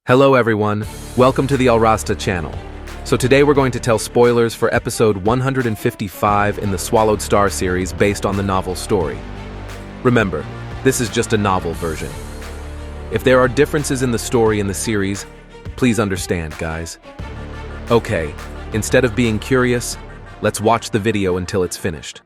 Hello everyone, welcome to the Alrasta channel. So today we're going to tell spoilers for episode 155 in the SwallowedStar series based on the novel story. Remember, this is just a novel version. If there are differences in the story in the series, please understand, guys. Okay, instead of being curious, let's watch the video until it's finished.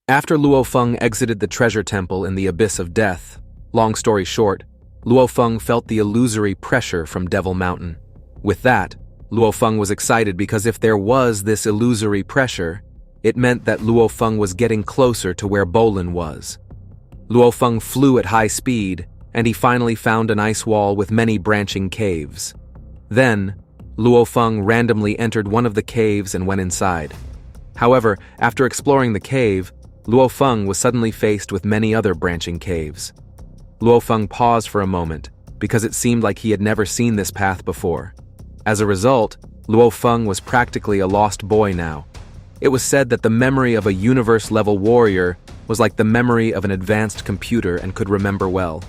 After Luo Feng exited the treasure temple in the abyss of death, long story short, Luo Feng felt the illusory pressure from Devil Mountain. With that, Luo Feng was excited because if there was this illusory pressure, it meant that Luo Feng was getting closer to where Bolan was. Luo Feng flew at high speed, and he finally found an ice wall with many branching caves. Then, Luo Feng randomly entered one of the caves and went inside. However, after exploring the cave, Luo Feng was suddenly faced with many other branching caves. Luo Feng paused for a moment, because it seemed like he had never seen this path before. As a result, Luo Feng was practically a lost boy now. It was said that the memory of a universe-level warrior was like the memory of an advanced computer and could remember well.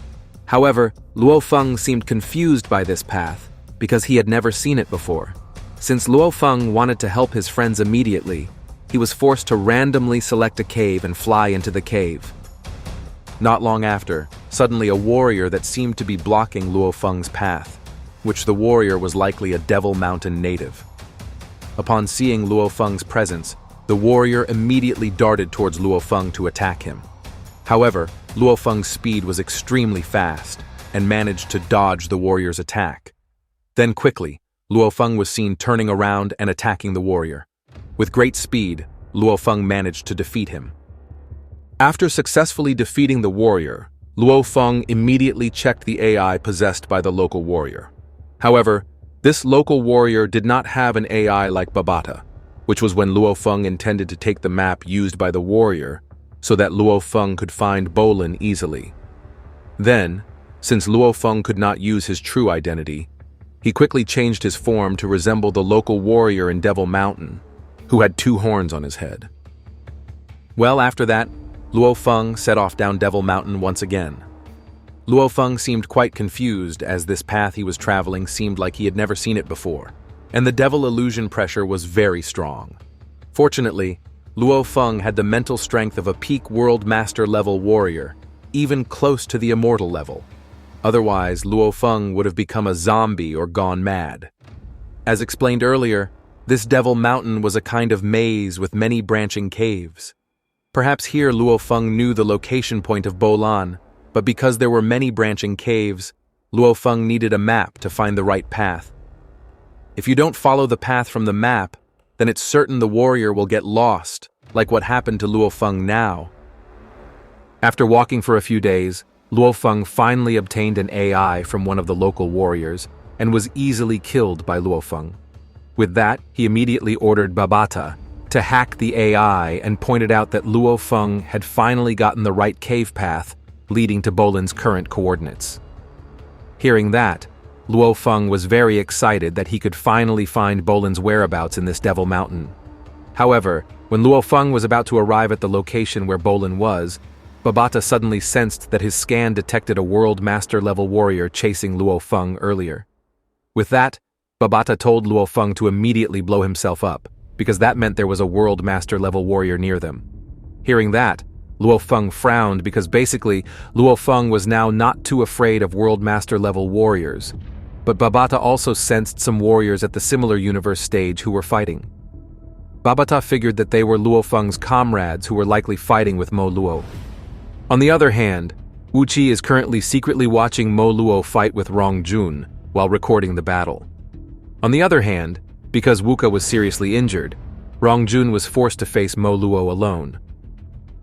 However, Luo Feng seemed confused by this path, because he had never seen it before. Since Luo Feng wanted to help his friends immediately, he was forced to randomly select a cave and fly into the cave. Not long after, suddenly a warrior that seemed to be blocking Luo Feng's path, which the warrior was likely a Devil Mountain native. Upon seeing Luo Feng's presence, the warrior immediately darted towards Luo Feng to attack him. However, Luo Feng's speed was extremely fast and managed to dodge the warrior's attack. Then quickly, Luo Feng was seen turning around and attacking the warrior. With great speed, Luo Feng managed to defeat him. After successfully defeating the warrior, Luo Feng immediately checked the AI possessed by the local warrior. However, this local warrior did not have an AI like Babata, which was when Luo Feng intended to take the map used by the warrior so that Luo Feng could find Bolan easily. Then, since Luo Feng could not use his true identity, he quickly changed his form to resemble the local warrior in Devil Mountain, who had 2 horns on his head. Well, after that, Luo Feng set off down Devil Mountain once again. Luo Feng seemed quite confused as this path he was traveling seemed like he had never seen it before, and the devil illusion pressure was very strong. Fortunately, Luo Feng had the mental strength of a peak World Master level warrior, even close to the immortal level. Otherwise, Luo Feng would have become a zombie or gone mad. As explained earlier, this Devil Mountain was a kind of maze with many branching caves. Perhaps here Luo Feng knew the location point of Bolan, but because there were many branching caves, Luo Feng needed a map to find the right path. If you don't follow the path from the map, then it's certain the warrior will get lost, like what happened to Luo Feng now. After walking for a few days, Luo Feng finally obtained an AI from one of the local warriors and was easily killed by Luo Feng. With that, he immediately ordered Babata to hack the AI and pointed out that Luo Feng had finally gotten the right cave path leading to Bolan's current coordinates. Hearing that, Luo Feng was very excited that he could finally find Bolan's whereabouts in this Devil Mountain. However, when Luo Feng was about to arrive at the location where Bolan was, Babata suddenly sensed that his scan detected a World Master level warrior chasing Luo Feng earlier. With that, Babata told Luo Feng to immediately blow himself up, because that meant there was a World Master level warrior near them. Hearing that, Luo Feng frowned because basically, Luo Feng was now not too afraid of World Master level warriors, but Babata also sensed some warriors at the similar universe stage who were fighting. Babata figured that they were Luo Feng's comrades who were likely fighting with Mo Luo. On the other hand, Wu Qi is currently secretly watching Mo Luo fight with Rong Jun while recording the battle. On the other hand, because Wuka was seriously injured, Rong Jun was forced to face Mo Luo alone.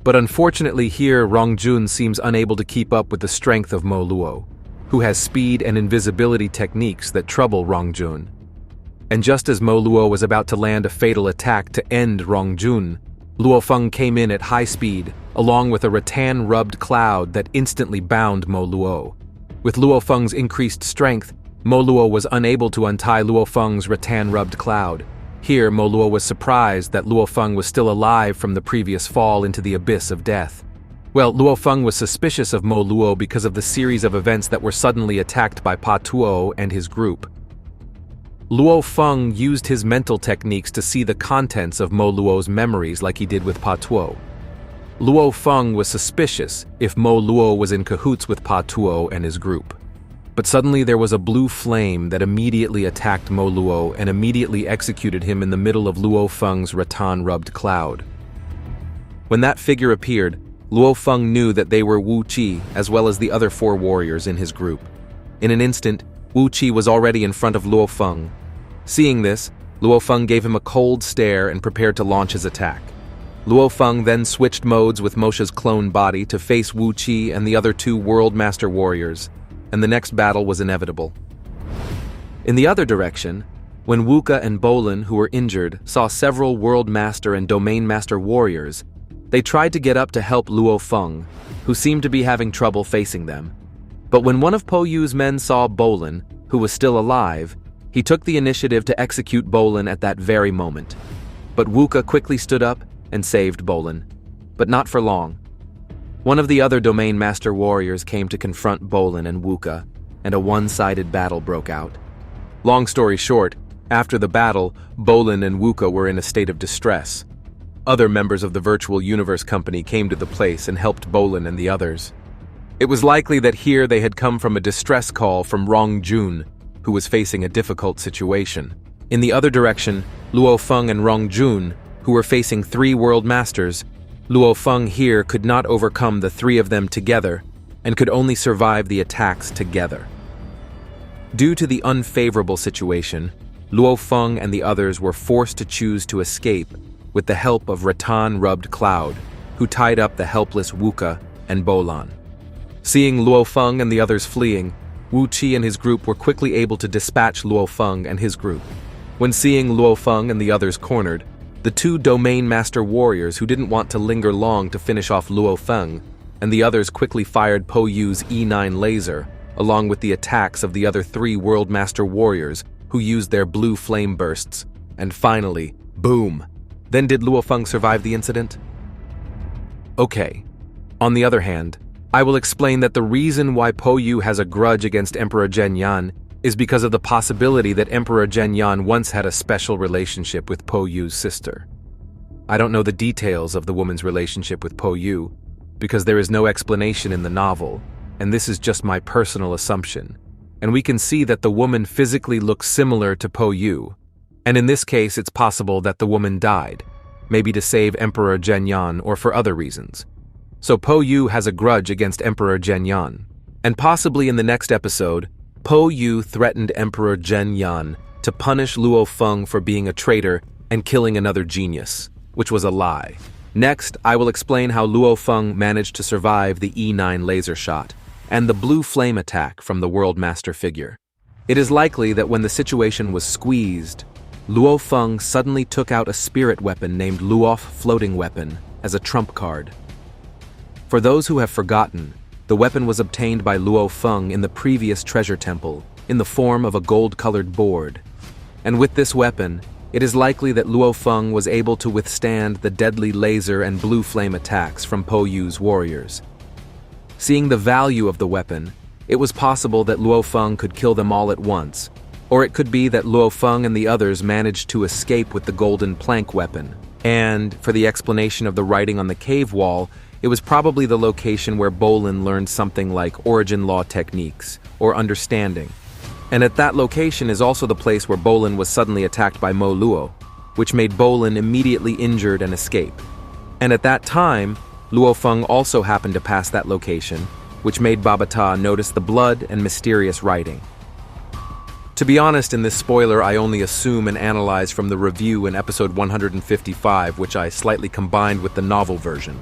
But unfortunately here, Rong Jun seems unable to keep up with the strength of Mo Luo, who has speed and invisibility techniques that trouble Rong Jun. And just as Mo Luo was about to land a fatal attack to end Rong Jun, Luo Feng came in at high speed, along with a rattan-rubbed cloud that instantly bound Mo Luo. With Luo Feng's increased strength, Mo Luo was unable to untie Luo Feng's rattan-rubbed cloud. Here, Mo Luo was surprised that Luo Feng was still alive from the previous fall into the abyss of death. Well, Luo Feng was suspicious of Mo Luo because of the series of events that were suddenly attacked by Pa Tuo and his group. Luo Feng used his mental techniques to see the contents of Mo Luo's memories like he did with Pa Tuo. Luo Feng was suspicious if Mo Luo was in cahoots with Pa Tuo and his group. But suddenly there was a blue flame that immediately attacked Mo Luo and immediately executed him in the middle of Luo Feng's rattan-rubbed cloud. When that figure appeared, Luo Feng knew that they were Wu Qi as well as the other 4 warriors in his group. In an instant, Wu Qi was already in front of Luo Feng. Seeing this, Luo Feng gave him a cold stare and prepared to launch his attack. Luo Feng then switched modes with Moshe's clone body to face Wu Qi and the other 2 World Master warriors, and the next battle was inevitable. In the other direction, when Wuka and Bolan, who were injured, saw several World Master and Domain Master warriors, they tried to get up to help Luo Feng, who seemed to be having trouble facing them. But when one of Po Yu's men saw Bolan, who was still alive, he took the initiative to execute Bolan at that very moment. But Wuka quickly stood up and saved Bolan. But not for long. One of the other Domain Master warriors came to confront Bolan and Wuka, and a one-sided battle broke out. Long story short, after the battle, Bolan and Wuka were in a state of distress. Other members of the Virtual Universe Company came to the place and helped Bolan and the others. It was likely that here they had come from a distress call from Rong Jun, who was facing a difficult situation. In the other direction, Luo Feng and Rong Jun, who were facing 3 World Masters, Luo Feng here could not overcome the 3 of them together and could only survive the attacks together. Due to the unfavorable situation, Luo Feng and the others were forced to choose to escape with the help of rattan-rubbed cloud, who tied up the helpless Wuka and Bolan. Seeing Luo Feng and the others fleeing, Wu Qi and his group were quickly able to dispatch Luo Feng and his group. When seeing Luo Feng and the others cornered, the 2 Domain Master warriors who didn't want to linger long to finish off Luo Feng, and the others quickly fired Po Yu's E9 laser, along with the attacks of the other 3 World Master warriors who used their blue flame bursts. And finally, boom! Then did Luo Feng survive the incident? Okay. On the other hand, I will explain that the reason why Po Yu has a grudge against Emperor Zhenyan is because of the possibility that Emperor Zhenyan once had a special relationship with Po Yu's sister. I don't know the details of the woman's relationship with Po Yu, because there is no explanation in the novel, and this is just my personal assumption. And we can see that the woman physically looks similar to Po Yu, and in this case it's possible that the woman died, maybe to save Emperor Zhenyan or for other reasons. So Po Yu has a grudge against Emperor Zhenyan, and possibly in the next episode, Po Yu threatened Emperor Zhenyan to punish Luo Feng for being a traitor and killing another genius, which was a lie. Next, I will explain how Luo Feng managed to survive the E9 laser shot and the blue flame attack from the World Master figure. It is likely that when the situation was squeezed, Luo Feng suddenly took out a spirit weapon named Luof Floating Weapon as a trump card. For those who have forgotten, the weapon was obtained by Luo Feng in the previous treasure temple in the form of a gold-colored board. And with this weapon, it is likely that Luo Feng was able to withstand the deadly laser and blue flame attacks from Po Yu's warriors. Seeing the value of the weapon, it was possible that Luo Feng could kill them all at once, or it could be that Luo Feng and the others managed to escape with the golden plank weapon. And, for the explanation of the writing on the cave wall, it was probably the location where Bolan learned something like origin law techniques, or understanding. And at that location is also the place where Bolan was suddenly attacked by Mo Luo, which made Bolan immediately injured and escape. And at that time, Luo Feng also happened to pass that location, which made Babata notice the blood and mysterious writing. To be honest, in this spoiler I only assume and analyze from the review in episode 155, which I slightly combined with the novel version.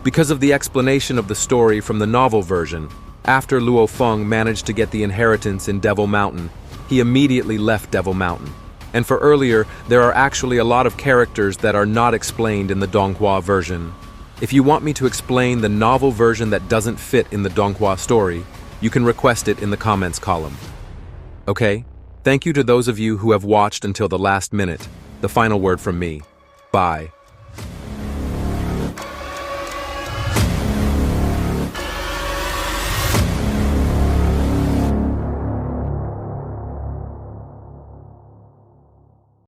Because of the explanation of the story from the novel version, after Luo Feng managed to get the inheritance in Devil Mountain, he immediately left Devil Mountain. And for earlier, there are actually a lot of characters that are not explained in the Donghua version. If you want me to explain the novel version that doesn't fit in the Donghua story, you can request it in the comments column. Okay? Thank you to those of you who have watched until the last minute. The final word from me. Bye.